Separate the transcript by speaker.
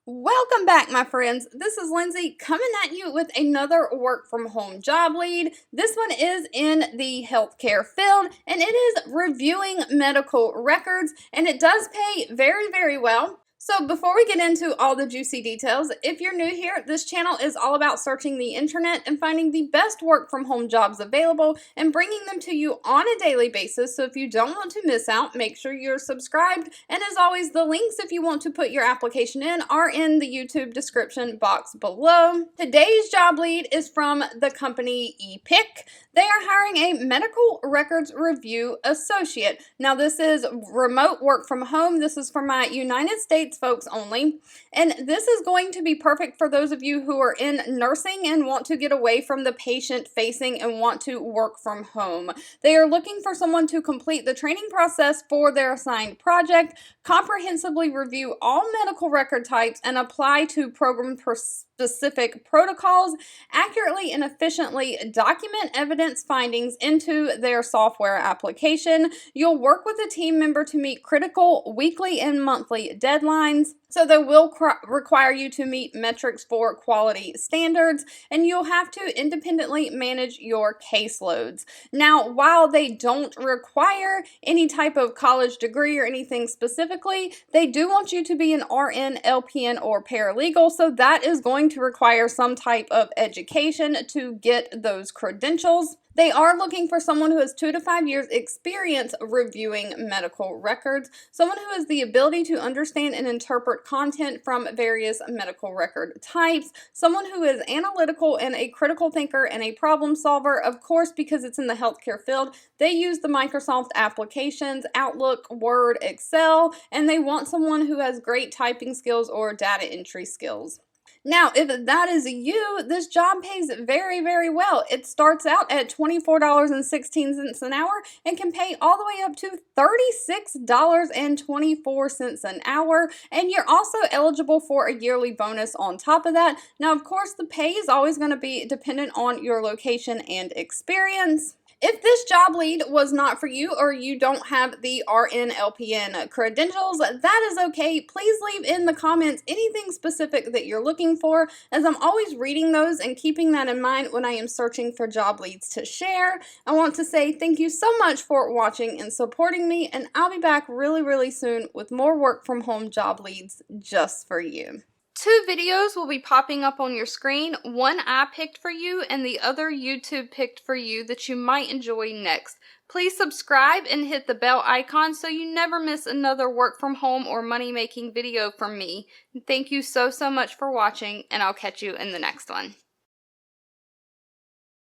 Speaker 1: Welcome back, my friends. This is Lindsay coming at you with another work from home job lead. This one is in the healthcare field and it is reviewing medical records, and it does pay very, very well. So before we get into all the juicy details, if you're new here, this channel is all about searching the internet and finding the best work from home jobs available and bringing them to you on a daily basis. So if you don't want to miss out, make sure you're subscribed. And as always, the links if you want to put your application in are in the YouTube description box below. Today's job lead is from the company ePIC. They are hiring a medical records review associate. Now this is remote work from home. This is for my United States folks only. And this is going to be perfect for those of you who are in nursing and want to get away from the patient facing and want to work from home. They are looking for someone to complete the training process for their assigned project, comprehensively review all medical record types, and apply to program specific protocols, accurately and efficiently document evidence findings into their software application. You'll work with a team member to meet critical weekly and monthly deadlines. So they will require you to meet metrics for quality standards, and you'll have to independently manage your caseloads. Now, while they don't require any type of college degree or anything specifically, they do want you to be an RN, LPN, or paralegal, so that is going to require some type of education to get those credentials. They are looking for someone who has 2 to 5 years experience reviewing medical records, someone who has the ability to understand and interpret content from various medical record types, someone who is analytical and a critical thinker and a problem solver. Of course, because it's in the healthcare field, they use the Microsoft applications, Outlook, Word, Excel, and they want someone who has great typing skills or data entry skills. Now, if that is you, this job pays very, very well. It starts out at $24.16 an hour and can pay all the way up to $36.24 an hour. And you're also eligible for a yearly bonus on top of that. Now, of course, the pay is always going to be dependent on your location and experience. If this job lead was not for you, or you don't have the RN LPN credentials, that is okay. Please leave in the comments anything specific that you're looking for, as I'm always reading those and keeping that in mind when I am searching for job leads to share. I want to say thank you so much for watching and supporting me, and I'll be back really, really soon with more work from home job leads just for you. 2 videos will be popping up on your screen. One I picked for you and the other YouTube picked for you that you might enjoy next. Please subscribe and hit the bell icon so you never miss another work from home or money making video from me. Thank you so much for watching, and I'll catch you in the next one.